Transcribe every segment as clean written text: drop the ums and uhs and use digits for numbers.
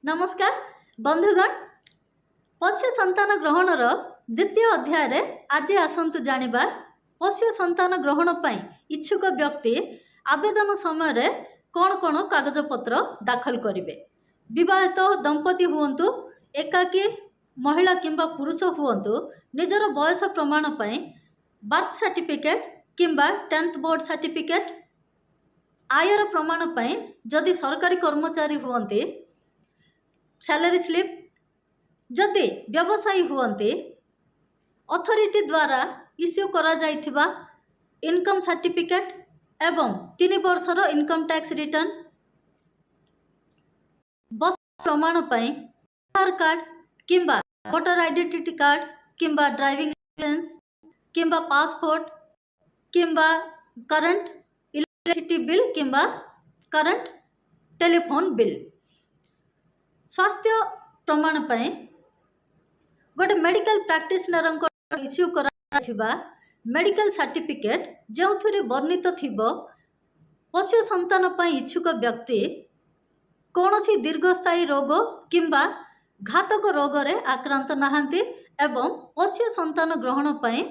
नमस्कार बंधुगण, पशु संतान ग्रहणर द्वितीय अध्याय आज आसतु जानिबा पशु संतान ग्रहण पाई इच्छुक व्यक्ति आवेदन समय कौन कौन कागजपत्र दाखल करेंगे। विवाहित दंपति हुंतु, एकाकी महिला किंबा पुरुष हुंतु, निजर बयस प्रमाण पाई बर्थ सर्टिफिकेट किंबा 10th बोर्ड सर्टिफिकेट, आयर प्रमाण पाई जदि सरकारी कर्मचारी हुंती सैलरी स्लिप, जदि व्यवसायी हुंती अथॉरिटी द्वारा इश्यू करा जाइथिबा इनकम सर्टिफिकेट एवं 3 वर्षर इनकम टैक्स रिटर्न, बस प्रमाण पाई आधार कार्ड किंबा वोटर आइडेंटिटी कार्ड किंबा ड्राइविंग लाइसेंस किंबा पासपोर्ट किंबा करंट इलेक्ट्रिसिटी बिल किंबा करंट टेलीफोन बिल, स्वास्थ्य प्रमाण पाई गोटे मेडिकल प्रैक्टिशनर इश्यू करा मेडिकल सर्टिफिकेट जो वर्णित थिबो पशु संतान पाई इच्छुक व्यक्ति कौनसी दीर्घस्थायी रोग किंबा घातक रोग रे आक्रांत नहांती एवं पशु संतान ग्रहण पाई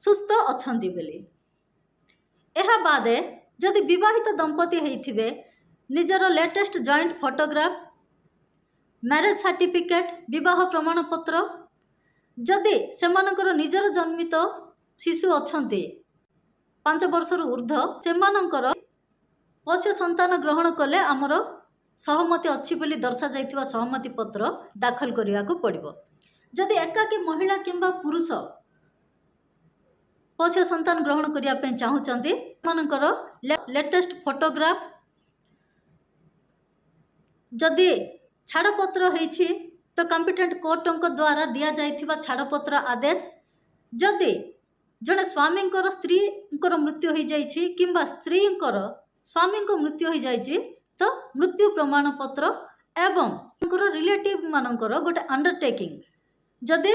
सुस्थ अछंती बोली। एहा बादे जदि विवाहित दंपति होइथिबे निजर latest joint photograph, marriage certificate, विवाह प्रमाण पत्र, जदि सेमानकर निजर जन्मित शिशु अछंती 5 वर्षर ऊर्ध्व सेमानकर पशु संतान ग्रहण कले आमर सहमति अच्छी बोली दर्शा जाइथिबा सहमति पत्र दाखल करिया को पड़िबो। जदि एकाकी महिला किंबा पुरुष पशु संतान ग्रहण करिया पे चाहुचंती सेमानकर लेटेस्ट फोटोग्राफ, जदि छाड़पत्र होइछि तो कॉम्पिटेंट कोर्टों द्वारा दिया जाइथिबा छाड़पत्र आदेश, जदि जड़े स्वामी स्त्री मृत्यु हो जाइछि किंबा स्त्री स्वामी मृत्यु हो जाइछि तो मृत्यु प्रमाण पत्र एवं रिलेटिव मानकर गोटे अंडरटेकिंग, जदि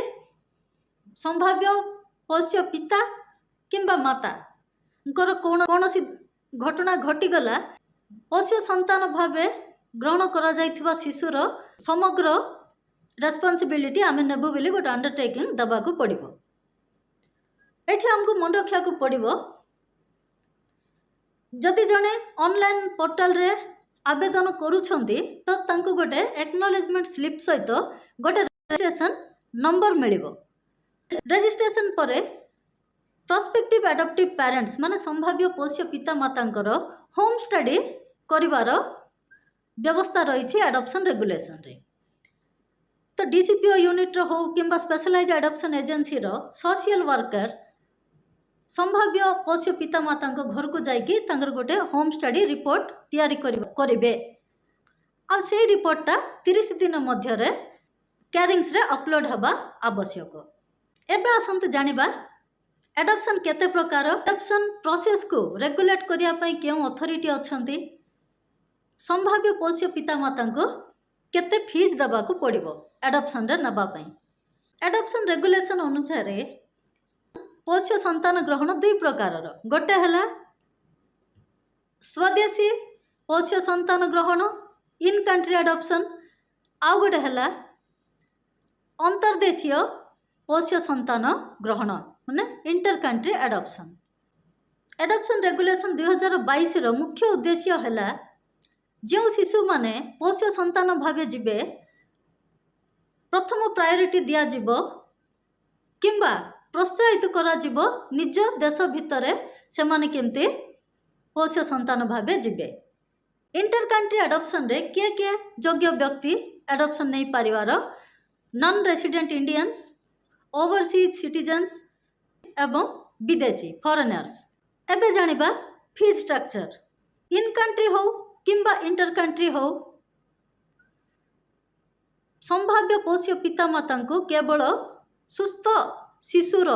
संभाव्य पोष्य पिता किंबा माता कौन सी घटना घटीगला पशु संतान भावे ग्रहण करा जाइथिबा शिशुर समग्र रेस्पॉन्सिबिलिटी आमे नेबो बोली गोटे अंडरटेकिंग दबा को पड़िबो। एठी हमको मन रखा को पड़िबो जदि जने ऑनलाइन पोर्टल रे आवेदन करूछंती तो तांको गोटे एक्नॉलेजमेंट स्लिप सहित गोटे रजिस्ट्रेशन नंबर मिलिबो। रजिस्ट्रेशन परे प्रोस्पेक्टिव एडॉप्टिव पेरेंट्स माने संभाव्य पोष्य पिता मातांकर होम स्टडी करिवार व्यवस्था रही एडॉप्शन रेगुलेशन रे। तो डीसीपीओ यूनिट हो किंबा स्पेशलाइज एडॉप्शन एजेंसी रो सोशल वर्कर संभाव्य पोष्य पिता माता घर को जाइकी तांकर गोटे होम स्टडी रिपोर्ट तैयारी करिवे आ से रिपोर्टटा 30 दिन मध्य रे कैरिंग्स रे अपलोड हबा आवश्यक। एबे आसंत जानिबा एडॉप्शन केते प्रकार, एडॉप्शन प्रोसेस को रेगुलेट करिया पई केउ अथॉरिटी अछंती, संभाव्य पोष्य पिता माता को केते फीस दबा को पड़िबो एडॉप्शन रे नबा पई। एडॉप्शन रेगुलेशन अनुसार पोष्य संतान ग्रहण 2 प्रकार, गोटे हला स्वदेशी पोष्य संतान ग्रहण इन कंट्री एडॉप्शन, आउ गोटे हला अंतर्देशीय पोष्य संतान ग्रहण माने inter country adoption. Adoption regulation 2022 रो मुख्य उद्देश्य हला जो शिशु माने पोष्य संतान भावे जीवे प्रथम प्रायोरिटी दिया जीवो किंबा प्रोत्साहित करा जीवो निज देश भितर से माने केमते पोष्य संतान भावे जीवे। इंटर कंट्री एडॉप्शन रे के योग्य व्यक्ति एडॉप्शन नहीं पारिवार non resident Indians, overseas citizens एवं विदेशी फॉरेनर्स। एबे जानिबा फीस स्ट्रक्चर। इन कंट्री हो किंबा इंटर कंट्री हो संभाव्य पोष्य पिता माता को केवल सुस्थ शिशुर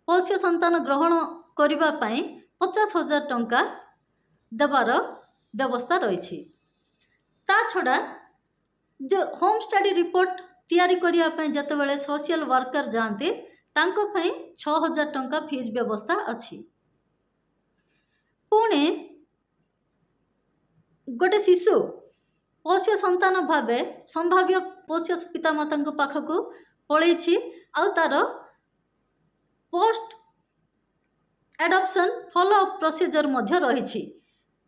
पोष्य संतान ग्रहण करिबा पई 50,000 टंका देवार व्यवस्था रही। ता छड़ा जो होम स्टडी रिपोर्ट तैयारी करिया पई जतबेले सोशल वर्कर जाते तांको पई 6,000 टंका फीस व्यवस्था अछि। पुणे गोटे शिशु पोष्य संतान भावे संभाव्य पोष्य पितामाता पाखक पलैछि आउ तार पोस्ट एडॉप्शन फॉलोअप प्रोसीजर मध्य रही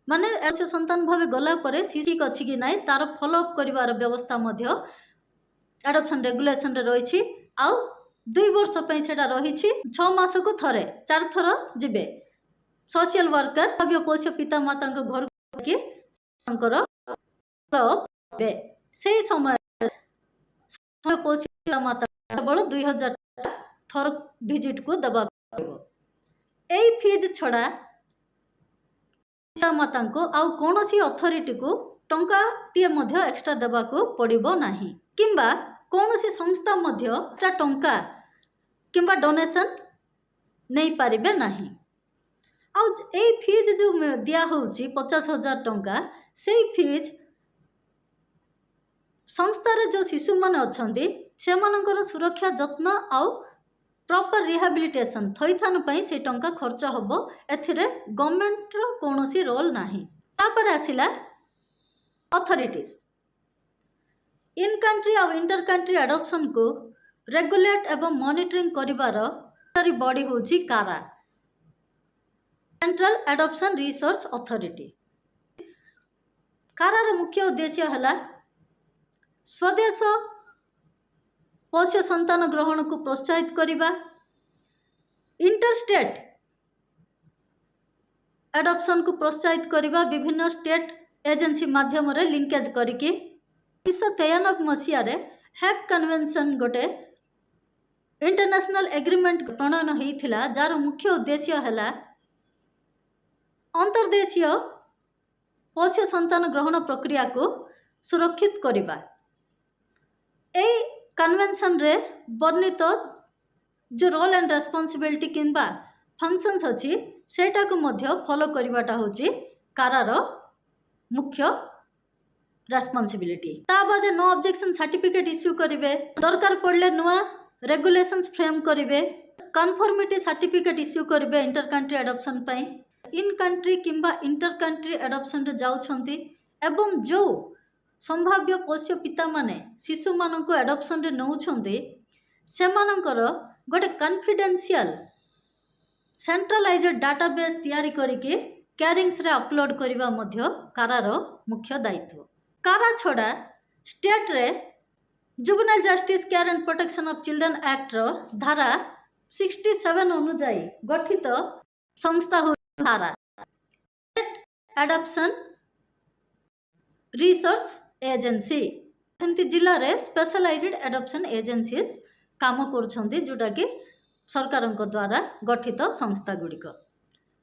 माने पोष्य संतान भावे गला परे ठीक अछि कि नाही तार फॉलोअप करिवार व्यवस्था मध्य एडॉप्शन रेगुलेशन रे रही आउ 2 वर्ष पई सेटा रही 6 मास को थरे 4 थर जिबे सोशल वर्कर भाव्य पोष्य पितामाता घर के से समय पोष्य पितामाता केवल 2000 थर विजिट को दबा एई फीज छड़ा पितामाता को आउ कोनोसी अथॉरिटी को टंका टिए मध्य एक्स्ट्रा देबा को पड़िबो नाही किंबा कोनोसी संस्था मध्य एक्स्ट्रा टंका किंबा डोनेशन नहीं पारिबे नाही आउ एई फीज जो दिया होउची 50,000 टंका सेई फीज संस्थार जो शिशु मान अछंती सेमानकर सुरक्षा जत्न आउ प्रॉपर रिहैबिलिटेशन थैथान पई से टंका खर्च होबो एथिरे गवर्नमेंट रो कोनोसी रोल नाही तापर आसिला अथॉरिटीज इन कंट्री और इंटर कंट्री एडॉप्शन को रेगुलेट एवं मॉनिटरिंग करिवार बॉडी होची कारा सेंट्रल एडॉप्शन रिसर्च अथॉरिटी कारार मुख्य उद्देश्य हला स्वदेश पोष्य संतान ग्रहण को प्रोत्साहित करिबा इंटरस्टेट एडॉप्शन को प्रोत्साहित करिबा विभिन्न स्टेट एजेंसी माध्यम रे लिंकेज करिके 1993 मसीह रे हैग कन्वेंशन गोटे इंटरनेशनल एग्रीमेंट प्रणयन होइथिला जार मुख्य उद्देश्य हला अंतर्देशीय पोष्य संतान ग्रहण प्रक्रिया को सुरक्षित करिबा ए कन्वेंशन रे वर्णित जो रोल एंड रेस्पॉन्सिबिलिटी किंबा फंक्शंस अछि सेटा को मध्य फॉलो करिवाटा होची कारार मुख्य रेस्पॉन्सिबिलिटी ता बादे नो ऑब्जेक्शन सर्टिफिकेट इश्यू करिवे दरकार पड़ले नुआ रेगुलेशंस फ्रेम करिवे कन्फर्मिटी सर्टिफिकेट इश्यू करिवे इंटर कंट्री एडॉप्शन पई इन कंट्री किंबा इंटर कंट्री एडॉप्शन रे जाउछंती एवं जो संभाव्य पोष्य पिता माने शिशु मान को एडॉप्शन रे नउछंती सेमानकर गोटे कॉन्फिडेंशियल सेंट्रलाइज्ड डाटाबेस तैयारी करिके कैरिंग्स रे अपलोड करिवा मध्य कारार मुख्य दायित्व कारा छड़ा स्टेट रे juvenile justice care and protection of children act रो धारा 67 अनुसार गठित संस्था हो कारा स्टेट एडॉप्शन रिसर्च एजेंसी सेमती जिल्ला रे स्पेशलाइज्ड एडॉप्शन एजेंसीज काम करुछंती जोटा कि सरकारक द्वारा गठित संस्था गुड़िक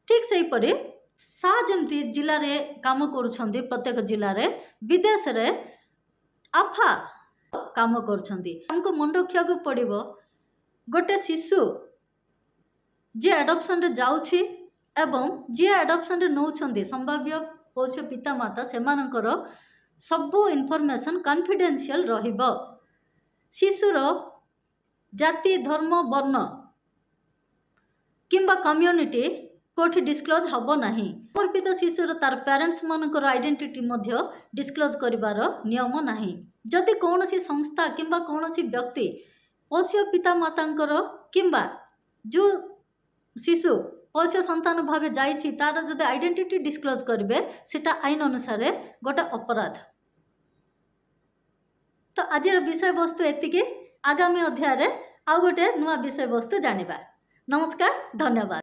ठीक से परि सा जमती जिल्ला रे काम करुछंती प्रत्येक जिल्ला रे विदेश रे आफा काम करुछंती हमको मन रखिया को पड़िबो गोटे शिशु जे एडॉप्शन रे जाउछि एवं जे एडॉप्शन रे नउछंती संभाव्य पोष्य पितामाता सेमानकर सबु इनफॉरमेशन कॉन्फिडेंशियल रहिबो शिशुर जाति धर्म वर्ण किंबा कम्युनिटी कोठी डिस्क्लोज हबो नाही समर्पित शिशुर तार पेरेंट्स मानकर आइडेंटिटी मध्य डिस्क्लोज करिवार नियम नाही जदि कोनोसी संस्था किंबा कोनोसी व्यक्ति पोष्य पितामातांकर किंबा जो शिशु पोष्य संतान भावे जाइछि तार जदि आइडेंटिटी डिस्क्लोज करिवे सेटा आईन अनुसार गोटे अपराध तो आज विषय वस्तु एतिके आगामी अध्याय रे आउ गोटे नुआ विषय वस्तु जानिबा नमस्कार धन्यवाद।